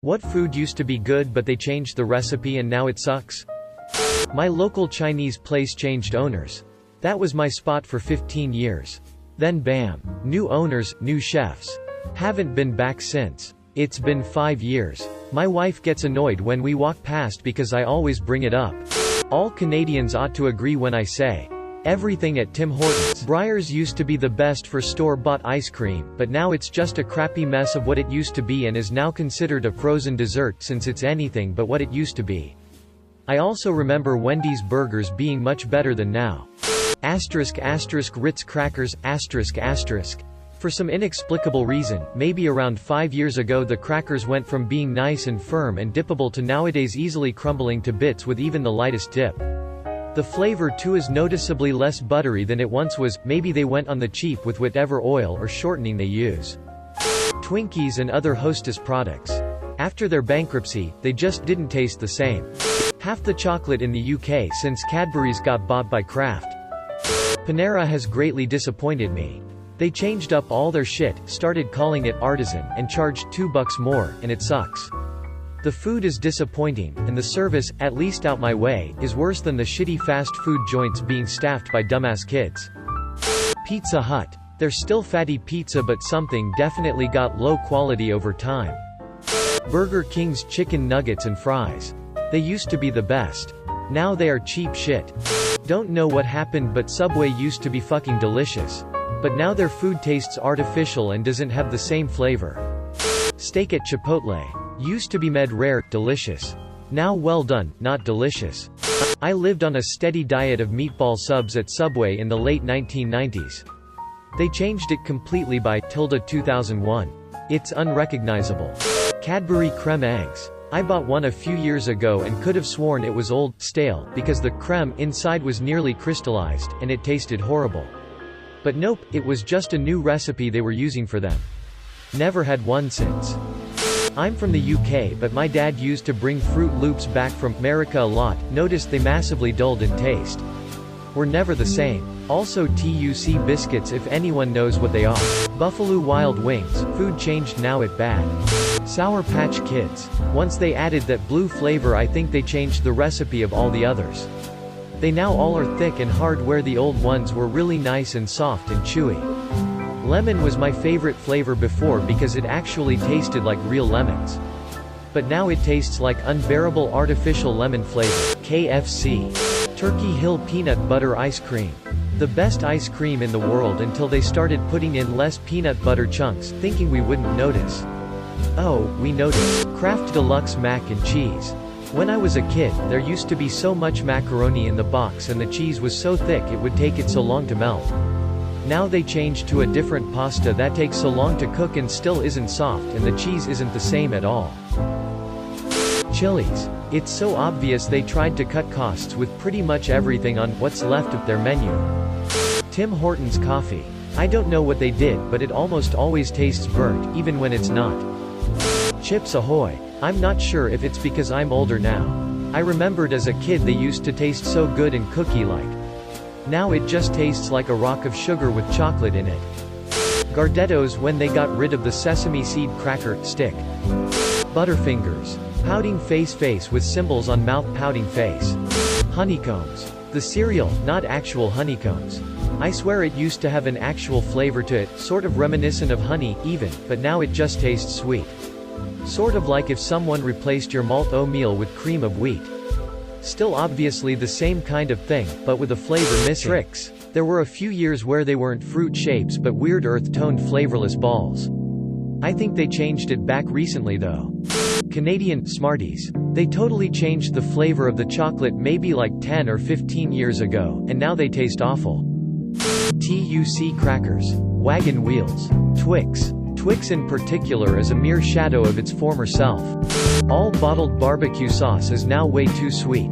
What food used to be good but they changed the recipe and now it sucks? My local Chinese place changed owners. That was my spot for 15 years. Then bam. New owners, new chefs. Haven't been back since. It's been 5 years. My wife gets annoyed when we walk past because I always bring it up. All Canadians ought to agree when I say, everything at Tim Hortons. Breyers used to be the best for store-bought ice cream, but now it's just a crappy mess of what it used to be and is now considered a frozen dessert since it's anything but what it used to be. I also remember Wendy's burgers being much better than now. Ritz crackers, For some inexplicable reason, maybe around 5 years ago the crackers went from being nice and firm and dippable to nowadays easily crumbling to bits with even the lightest dip. The flavor too is noticeably less buttery than it once was. Maybe they went on the cheap with whatever oil or shortening they use. Twinkies and other Hostess products. After their bankruptcy, they just didn't taste the same. Half the chocolate in the UK since Cadbury's got bought by Kraft. Panera has greatly disappointed me. They changed up all their shit, started calling it artisan, and charged $2 more, and it sucks. The food is disappointing, and the service, at least out my way, is worse than the shitty fast food joints being staffed by dumbass kids. Pizza Hut. They're still fatty pizza but something definitely got low quality over time. Burger King's chicken nuggets and fries. They used to be the best. Now they are cheap shit. Don't know what happened but Subway used to be fucking delicious. But now their food tastes artificial and doesn't have the same flavor. Steak at Chipotle. Used to be med rare, delicious. Now well done, not delicious. I lived on a steady diet of meatball subs at Subway in the late 1990s. They changed it completely by 2001. It's unrecognizable. Cadbury Creme eggs. I bought one a few years ago and could have sworn it was old, stale, because the creme inside was nearly crystallized, and it tasted horrible. But nope, it was just a new recipe they were using for them. Never had one since. I'm from the UK but my dad used to bring Fruit Loops back from America a lot, noticed they massively dulled in taste. Were never the same. Also TUC biscuits if anyone knows what they are. Buffalo Wild Wings, food changed now it bad. Sour Patch Kids. Once they added that blue flavor I think they changed the recipe of all the others. They now all are thick and hard where the old ones were really nice and soft and chewy. Lemon was my favorite flavor before because it actually tasted like real lemons. But now it tastes like unbearable artificial lemon flavor. KFC. Turkey Hill Peanut Butter Ice Cream. The best ice cream in the world until they started putting in less peanut butter chunks, thinking we wouldn't notice. Oh, we noticed. Kraft Deluxe Mac and Cheese. When I was a kid, there used to be so much macaroni in the box and the cheese was so thick it would take it so long to melt. Now they changed to a different pasta that takes so long to cook and still isn't soft and the cheese isn't the same at all. Chili's. It's so obvious they tried to cut costs with pretty much everything on what's left of their menu. Tim Hortons Coffee. I don't know what they did but it almost always tastes burnt, even when it's not. Chips Ahoy. I'm not sure if it's because I'm older now. I remembered as a kid they used to taste so good and cookie-like. Now it just tastes like a rock of sugar with chocolate in it. Gardettos when they got rid of the sesame seed cracker stick. Butterfingers. Pouting face with symbols on mouth pouting face. Honeycombs. The cereal, not actual honeycombs. I swear it used to have an actual flavor to it, sort of reminiscent of honey, even, but now it just tastes sweet. Sort of like if someone replaced your malt oatmeal with cream of wheat. Still obviously the same kind of thing, but with a flavor missing. Tricks. There were a few years where they weren't fruit shapes but weird earth-toned flavorless balls. I think they changed it back recently though. Canadian Smarties. They totally changed the flavor of the chocolate maybe like 10 or 15 years ago, and now they taste awful. TUC Crackers. Wagon Wheels. Twix. Twix in particular is a mere shadow of its former self. All bottled barbecue sauce is now way too sweet.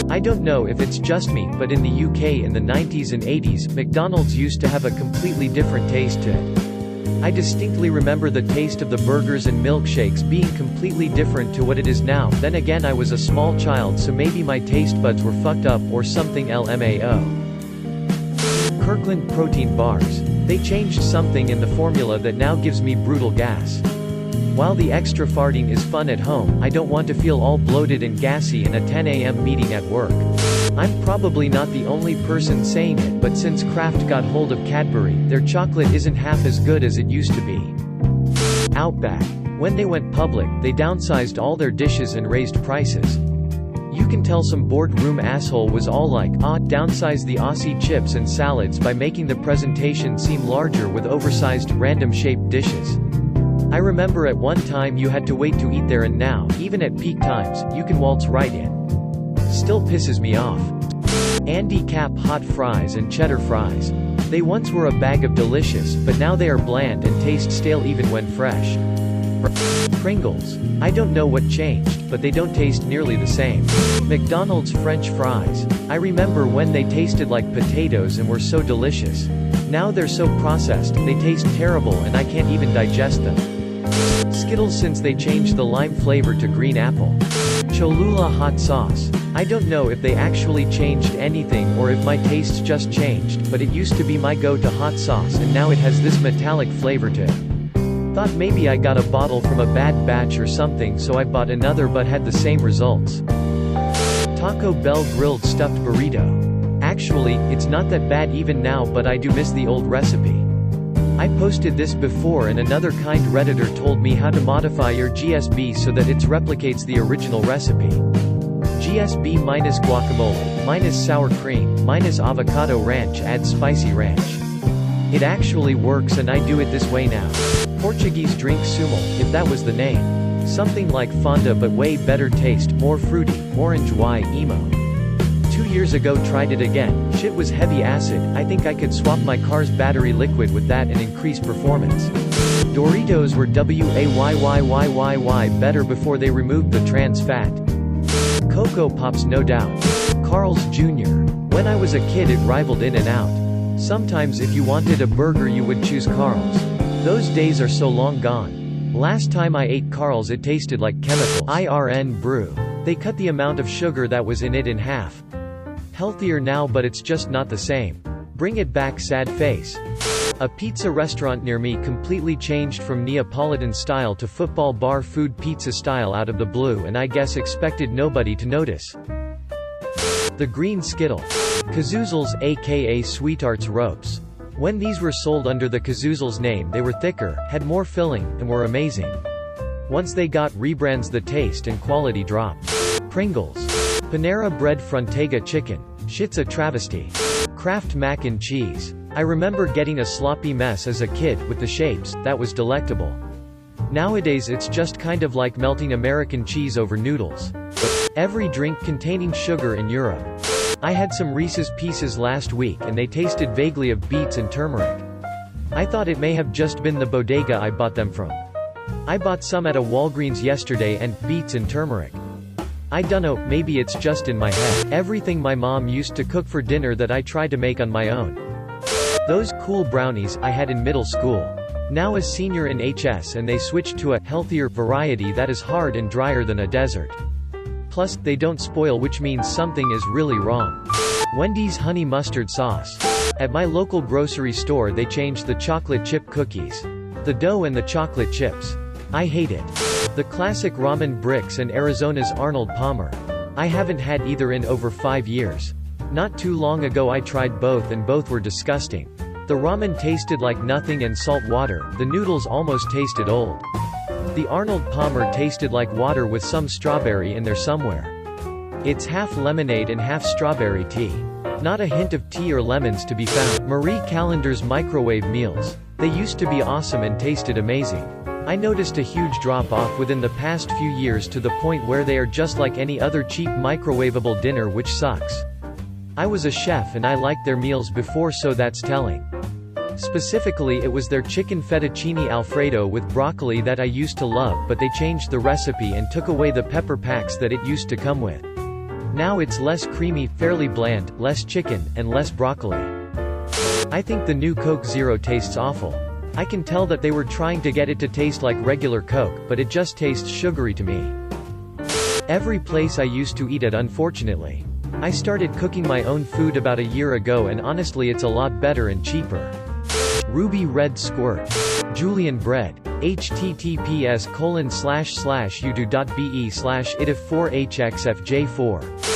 I don't know if it's just me, but in the UK in the 90s and 80s, McDonald's used to have a completely different taste to it. I distinctly remember the taste of the burgers and milkshakes being completely different to what it is now. Then again I was a small child so maybe my taste buds were fucked up or something. LMAO. Kirkland Protein Bars. They changed something in the formula that now gives me brutal gas. While the extra farting is fun at home, I don't want to feel all bloated and gassy in a 10 a.m. meeting at work. I'm probably not the only person saying it, but since Kraft got hold of Cadbury, their chocolate isn't half as good as it used to be. Outback. When they went public, they downsized all their dishes and raised prices. You can tell some boardroom asshole was all like, downsize the Aussie chips and salads by making the presentation seem larger with oversized, random-shaped dishes. I remember at one time you had to wait to eat there, and now, even at peak times, you can waltz right in. Still pisses me off. Andy Cap hot fries and cheddar fries. They once were a bag of delicious, but now they are bland and taste stale even when fresh. Pringles. I don't know what changed, but they don't taste nearly the same. McDonald's French fries. I remember when they tasted like potatoes and were so delicious. Now they're so processed, they taste terrible and I can't even digest them. Skittles since they changed the lime flavor to green apple. Cholula hot sauce. I don't know if they actually changed anything or if my tastes just changed, but it used to be my go-to hot sauce and now it has this metallic flavor to it. Thought maybe I got a bottle from a bad batch or something, so I bought another but had the same results. Taco Bell grilled stuffed burrito. Actually, it's not that bad even now, but I do miss the old recipe. I posted this before and another kind Redditor told me how to modify your GSB so that it replicates the original recipe. GSB minus guacamole, minus sour cream, minus avocado ranch, add spicy ranch. It actually works and I do it this way now. Portuguese drink sumo, if that was the name. Something like Fonda but way better taste, more fruity, orange y, emo. 2 years ago tried it again, shit was heavy acid, I think I could swap my car's battery liquid with that and increase performance. Doritos were WAYYYYY better before they removed the trans fat. Cocoa Pops no doubt. Carl's Jr. When I was a kid it rivaled In-N-Out. Sometimes if you wanted a burger you would choose Carl's. Those days are so long gone. Last time I ate Carl's it tasted like chemicals. IRN brew. They cut the amount of sugar that was in it in half. Healthier now but it's just not the same. Bring it back sad face. A pizza restaurant near me completely changed from Neapolitan style to football bar food pizza style out of the blue and I guess expected nobody to notice. The green Skittle. Kazoozles aka Sweetarts ropes. When these were sold under the Kazoozles name they were thicker, had more filling, and were amazing. Once they got rebrands the taste and quality dropped. Pringles. Panera Bread Frontega chicken. Shit's a travesty. Kraft mac and cheese. I remember getting a sloppy mess as a kid, with the shapes, that was delectable. Nowadays it's just kind of like melting American cheese over noodles. Every drink containing sugar in Europe. I had some Reese's Pieces last week and they tasted vaguely of beets and turmeric. I thought it may have just been the bodega I bought them from. I bought some at a Walgreens yesterday and beets and turmeric. I dunno, maybe it's just in my head. Everything my mom used to cook for dinner that I tried to make on my own. Those cool brownies I had in middle school. Now a senior in HS and they switched to a healthier variety that is hard and drier than a desert. Plus, they don't spoil, which means something is really wrong. Wendy's honey mustard sauce. At my local grocery store they changed the chocolate chip cookies. The dough and the chocolate chips. I hate it. The classic ramen bricks and Arizona's Arnold Palmer. I haven't had either in over 5 years. Not too long ago I tried both and both were disgusting. The ramen tasted like nothing and salt water, the noodles almost tasted old. The Arnold Palmer tasted like water with some strawberry in there somewhere. It's half lemonade and half strawberry tea. Not a hint of tea or lemons to be found. Marie Callender's microwave meals. They used to be awesome and tasted amazing. I noticed a huge drop-off within the past few years to the point where they are just like any other cheap microwavable dinner, which sucks. I was a chef and I liked their meals before, so that's telling. Specifically it was their chicken fettuccine alfredo with broccoli that I used to love, but they changed the recipe and took away the pepper packs that it used to come with. Now it's less creamy, fairly bland, less chicken, and less broccoli. I think the new Coke Zero tastes awful. I can tell that they were trying to get it to taste like regular Coke, but it just tastes sugary to me. Every place I used to eat at, unfortunately. I started cooking my own food about a year ago and honestly it's a lot better and cheaper. Ruby Red Squirt. Julian bread. https://udo.be/idif4hxfj4